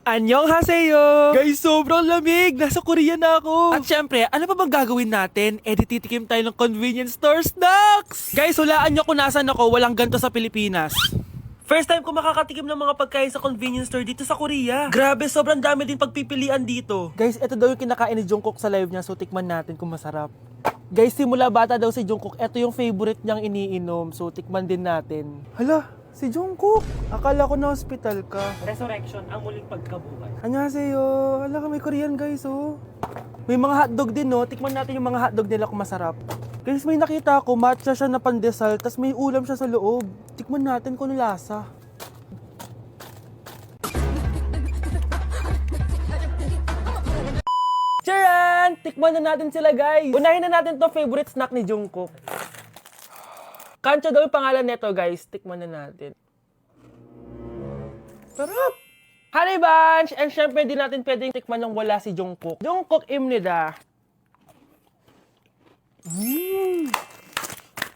Annyeonghaseyo! Guys, sobrang lamig! Nasa Korea na ako! At syempre, ano pa bang gagawin natin? Titikim tayo ng convenience store snacks! Guys, hulaan nyo kung nasan ako, walang ganito sa Pilipinas. First time ko makakatikim ng mga pagkain sa convenience store dito sa Korea. Grabe, sobrang dami din pagpipilian dito. Guys, ito daw yung kinakain ni Jungkook sa live niya, so tikman natin kung masarap. Guys, simula bata daw si Jungkook, ito yung favorite niyang iniinom, so tikman din natin. Hala, si Jungkook! Akala ko na hospital ka. Resurrection, ang muling pagkabuhay. Annyeonghaseyo! Hala ka, may Korean guys, oh. May mga hotdog din, no? Tikman natin yung mga hotdog nila kung masarap. Guys, may nakita ako, matcha siya na pandesal, tas may ulam siya sa loob. Tikman natin kung ano lasa. Charan! Tikman na natin sila, guys. Unahin na natin to favorite snack ni Jungkook. Kancho daw yung pangalan nito, guys. Tikman na natin. Sarap! Honey Bunch! And syempre, di natin pwedeng tikman ng wala si Jungkook. Jungkook imnida.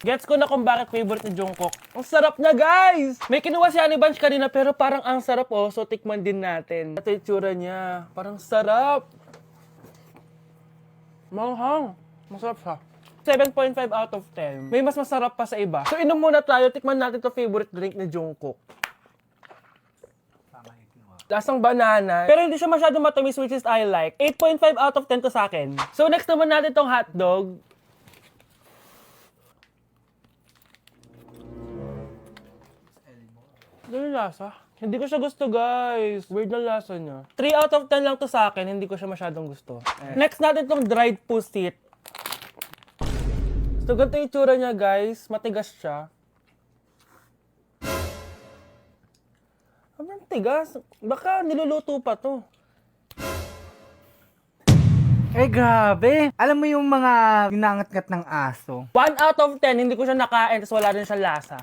Gets ko na kung bakit favorite ni Jungkook. Ang sarap na, guys! May kinuha si Honey Bunch kanina pero parang ang sarap, oh. So, tikman din natin. Ito yung tsura niya. Parang sarap. Manghang. Masarap siya. 7.5 out of 10. May mas masarap pa sa iba. So, inom muna tayo. Tikman natin to favorite drink ni Jungkook. Lasang banana. Pero hindi siya masyadong matamis, which is I like. 8.5 out of 10 to sa akin. So, next naman natin tong hotdog. Ano yung lasa? Hindi ko siya gusto, guys. Weird na lasa niya. 3 out of 10 lang to sa akin. Hindi ko siya masyadong gusto. Next natin tong dried pusit. So, ganito yung itsura niya, guys. Matigas siya. Ang tigas. Baka niluluto pa to. Eh, grabe. Alam mo yung mga ginangat-ngat ng aso? 1 out of 10, hindi ko siya nakain, tapos wala rin siya lasa.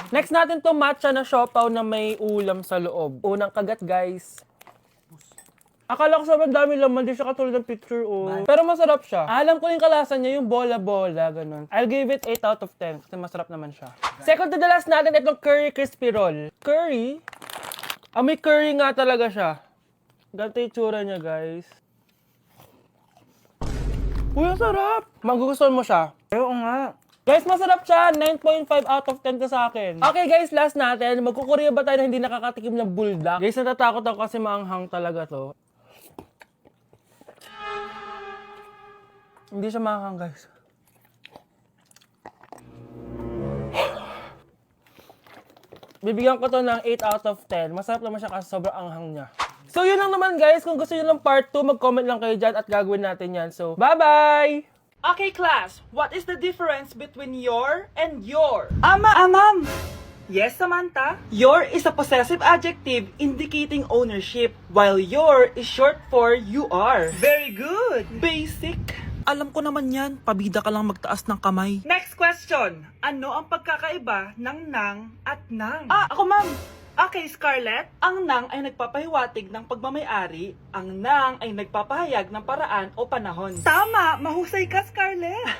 Next natin to matcha na siopaw na may ulam sa loob. Unang kagat, guys. Akala ko sobrang dami laman, di siya katulad ng picture, oh. Pero masarap siya. Alam ko yung kalasa niya, yung bola-bola, ganun. I'll give it 8 out of 10, kasi masarap naman siya. Second to the last natin, itong curry crispy roll. Curry? May curry nga talaga siya. Ganito yung tsura niya, guys. Uy, ang sarap! Magugustuhan mo siya. Oo nga. Guys, masarap siya. 9.5 out of 10 ka sa akin. Okay, guys, last natin. Magkukurya ba tayo na hindi nakakatikim ng buldak? Guys, natatakot ako kasi maanghang talaga to. Hindi siya maanghang, guys. Bibigyan ko to ng 8 out of 10. Masarap naman siya kasi sobrang anghang niya. So, yun lang naman, guys. Kung gusto nyo ng part 2, mag-comment lang kayo dyan at gagawin natin yan. So, bye-bye! Okay, class. What is the difference between your and your? Ma'am! Yes, Samantha? Your is a possessive adjective indicating ownership, while your is short for you are. Very good! Basic! Alam ko naman yan. Pabida ka lang magtaas ng kamay. Next question. Ano ang pagkakaiba ng nang at nang? Ako ma'am. Okay, Scarlett. Ang nang ay nagpapahiwatig ng pagmamayari. Ang nang ay nagpapahayag ng paraan o panahon. Tama! Mahusay ka, Scarlett!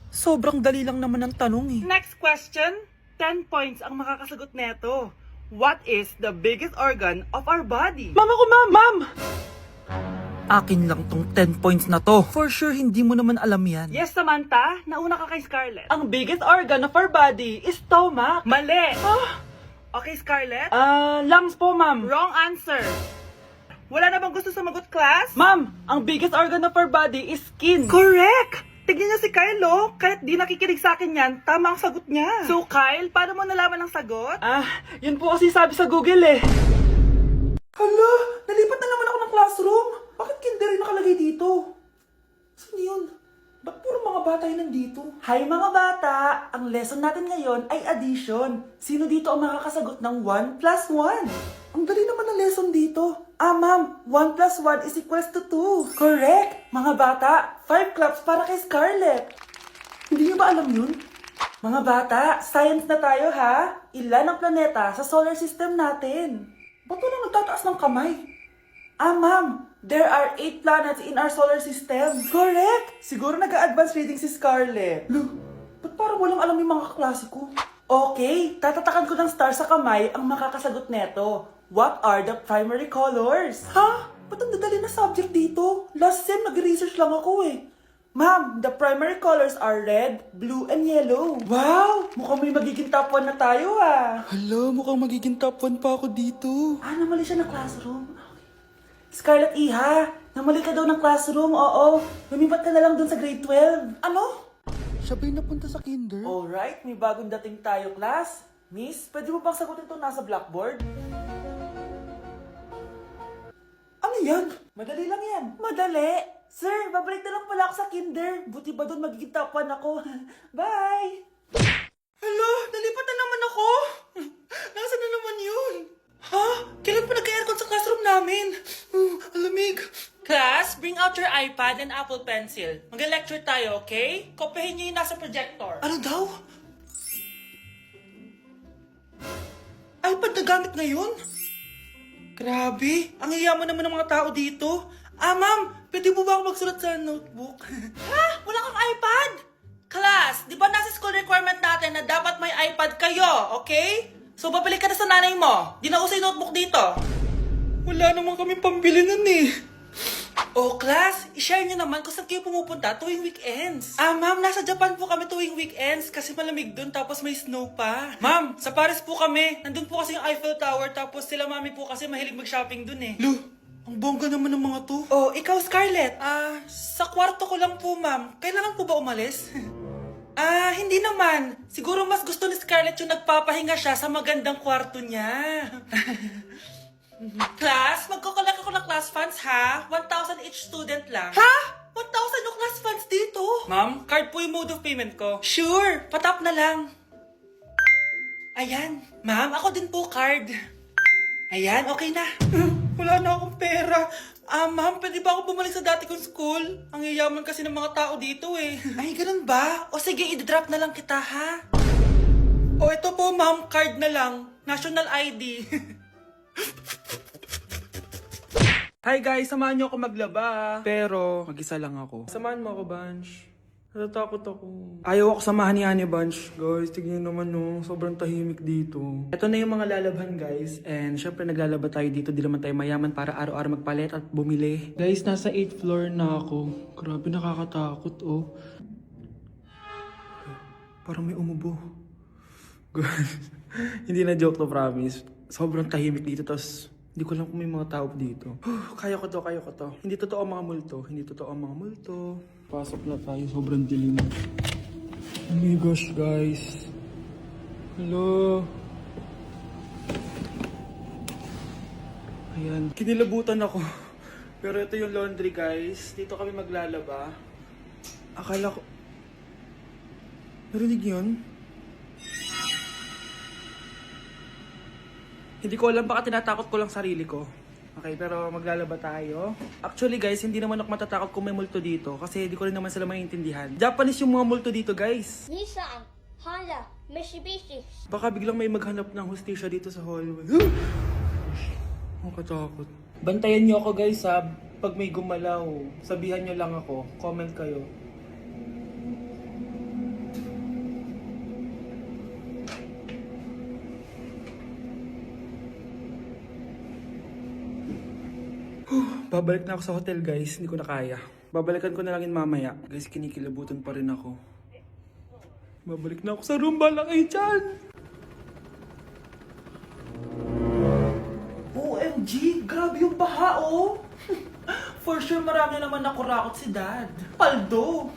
Sobrang dali lang naman ang tanong eh. Next question. 10 points ang makakasagot neto. What is the biggest organ of our body? Ma'am ako, ma'am! Ma'am! Akin lang tong 10 points na to. For sure, hindi mo naman alam yan. Yes, Samantha. Nauna ka kay Scarlett. Ang biggest organ of our body is stomach. Mali! Okay, Scarlett? Lungs po, ma'am. Wrong answer. Wala na bang gusto sumagot, class? Ma'am, ang biggest organ of our body is skin. Correct! Tignan niyo si Kyle, oh. Kahit di nakikinig sa akin yan, tama ang sagot niya. So, Kyle, paano mo nalaman ang sagot? Yun po kasi sabi sa Google, eh. Hala, nalipat na naman ako ng classroom. Bakit kinder yung nakalagay dito? Saan yun? Ba't puro mga bata yun nandito? Hi mga bata! Ang lesson natin ngayon ay addition. Sino dito ang makakasagot ng 1 plus 1? Ang dali naman ng lesson dito. Ma'am, 1 plus 1 is equals to 2. Correct! Mga bata, 5 claps para kay Scarlett. Hindi niyo ba alam yun? Mga bata, science na tayo ha? Ilan ang planeta sa solar system natin? Ba't walang nagtataas ng kamay? Ma'am, there are 8 planets in our solar system. Correct! Siguro nag-a-advance reading si Scarlett. Ba't parang walang alam yung mga kaklase ko? Okay, tatatakan ko ng star sa kamay ang makakasagot neto. What are the primary colors? Ha? Ba't ang dadali na subject dito? Last sem, nag-research lang ako eh. Ma'am, the primary colors are red, blue, and yellow. Wow! Mukhang may magiging top 1 na tayo ah. Hala, mukhang magiging top 1 pa ako dito. Ah, namali siya ng classroom. Scarlett Iha, namali ka daw ng classroom, oo. Lumipat ka na lang dun sa grade 12. Ano? Siya ba'y napunta sa kinder? Alright, may bagong dating tayo, class. Miss, pwede mo bang sagutin itong nasa blackboard? Ano yan? Madali lang yan. Madali? Sir, babalik na lang pala ako sa kinder. Buti ba doon magiging top 1 ako? Bye! Hala, nalipat na naman ako. Nasaan na naman yun? Ha? Kailan pa nag-aircon sa classroom namin? Alamig. Class, bring out your iPad and Apple Pencil. Mag-lecture tayo, okay? Kopyahin niyo yung nasa projector. Ano daw? iPad na gamit ngayon? Grabe, ang yayaman naman ng mga tao dito. Ah, ma'am, pwede mo ba ako magsulat sa notebook? Ha? Wala kang iPad? Class, di ba nasa school requirement natin na dapat may iPad kayo, okay? So, babalik ka na sa nanay mo. Di na uso yung notebook dito. Wala naman kami pambili nun eh. Oh, class, i-share nyo naman kung saan kayo pumupunta tuwing weekends. Ah, ma'am, nasa Japan po kami tuwing weekends kasi malamig dun tapos may snow pa. Ma'am, sa Paris po kami. Nandun po kasi yung Eiffel Tower tapos sila mami po kasi mahilig mag-shopping dun eh. Lu, ang bongga naman ng mga to. Oh, ikaw Scarlett. Ah, sa kwarto ko lang po, ma'am. Kailangan po ba umalis? Ah, hindi naman. Siguro mas gusto ni Scarlett yung nagpapahinga siya sa magandang kwarto niya. Class, magkukulak ako ng class funds ha? 1,000 each student lang. Ha? 1,000 yung class funds dito? Ma'am, card po yung mode of payment ko. Sure, patap na lang. Ayan. Ma'am, ako din po card. Ayan, okay na. Wala na akong pera. Ah, ma'am, pwede ba ako bumalik sa dati kong school? Ang yayaman kasi ng mga tao dito eh. Ay, ganun ba? O sige, i-drop na lang kita ha? O ito po ma'am, card na lang. National ID. Hi guys, samahan niyo ako maglaba. Pero, mag-isa lang ako. Samahan mo ako, Bunch. Natatakot ako. Ayaw ako samahan ni Annie Bunch. Guys, tignan naman no, sobrang tahimik dito. Ito na yung mga lalabhan, guys. And syempre naglalaba tayo dito, di naman tayo mayaman para araw-araw magpalit at bumili. Guys, nasa 8th floor na ako. Grabe, nakakatakot, oh. Parang may umubo. Guys, hindi na joke to, promise. Sobrang tahimik dito, tapos hindi ko alam kung may mga tao dito. Kaya ko to, kaya ko to. Hindi totoo ang mga multo, hindi totoo ang mga multo. Pasok na tayo, sobrang dilim. Oh my gosh, guys. Hello. Ayan, kinilabutan ako. Pero ito yung laundry, guys. Dito kami maglalaba. Akala ko... Narinig yun? Hindi ko alam, baka tinatakot ko lang sarili ko. Okay, pero maglalaba tayo. Actually guys, hindi naman ako matatakot kung may multo dito kasi hindi ko rin naman sila maintindihan. Japanese yung mga multo dito, guys. Nissan, Honda, Mitsubishi. Baka biglang may maghanap ng hustisya dito sa hallway. Ang katakot. Bantayan nyo ako, guys, ha. Pag may gumalaw, sabihan nyo lang ako. Comment kayo. Babalik na ako sa hotel, guys. Hindi ko na kaya. Babalikan ko na lang yun mamaya. Guys, kinikilabutan pa rin ako. Babalik na ako sa room. Bala kayo dyan! OMG, grabe yung baha oh. For sure marami naman nakurakot si Dad. Paldo!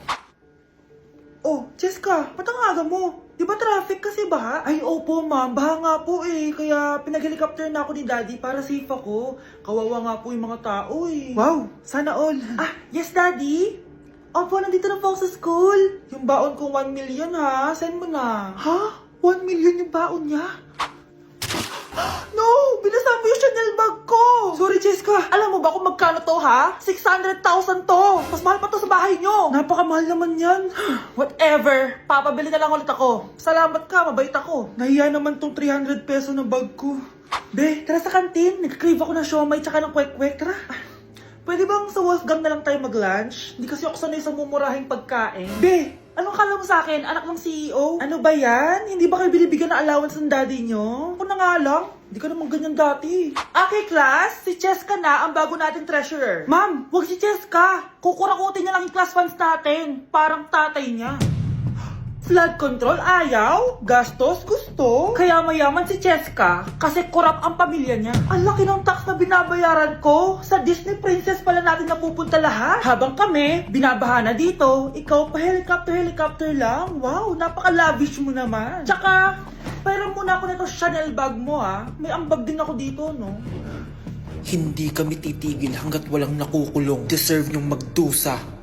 Oh, Jessica, ba't ang aga mo? Di ba traffic kasi baha? Ay, opo ma'am, baha nga po eh. Kaya pinag-helicopter na ako ni Daddy para safe ako. Kawawa nga po yung mga tao eh. Wow, sana all. Ah, yes Daddy? Opo, nandito na po ako sa school. Yung baon ko 1 million ha, send mo na. Ha? 1 million yung baon niya? No! Binasa mo yung Chanel bag ko! Sorry, Jessica. Alam mo ba kung magkano to, ha? 600,000 to! Mas mahal pa to sa bahay nyo! Napakamahal naman yan. Whatever. Papabili na lang ulit ako. Salamat ka, mabait ako. Nahiya naman tong 300 peso na bag ko. Be, tara sa kantin. Nag-crave ako ng siomay tsaka ng kwek-kwek. Tara. Pwede bang sa Wolfgang na lang tayo mag-lunch? Hindi kasi ako sanay sa mumurahing pagkain. Be, Anong kala mo sa akin? Anak ng CEO? Ano ba yan? Hindi ba kayo binibigyan ng allowance ng daddy nyo? Ako na nga lang. Hindi ka naman ganyan dati. Okay, class. Si Cheska na ang bago nating treasurer. Ma'am, wag si Cheska. Kukurakutin niya lang yung class funds natin. Parang tatay niya. Flood control, ayaw. Gastos, gusto. Kaya mayaman si Cheska kasi korap ang pamilya niya. Ang laki ng tax na binabayaran ko. Sa Disney Princess pala natin napupunta lahat. Habang kami, binabaha na dito. Ikaw pa helicopter lang. Wow, napaka-lavish mo naman. Tsaka, pairam muna ako nito Chanel bag mo ha. May ambag din ako dito, no? Hindi kami titigil hanggat walang nakukulong. Deserve niyong magdusa.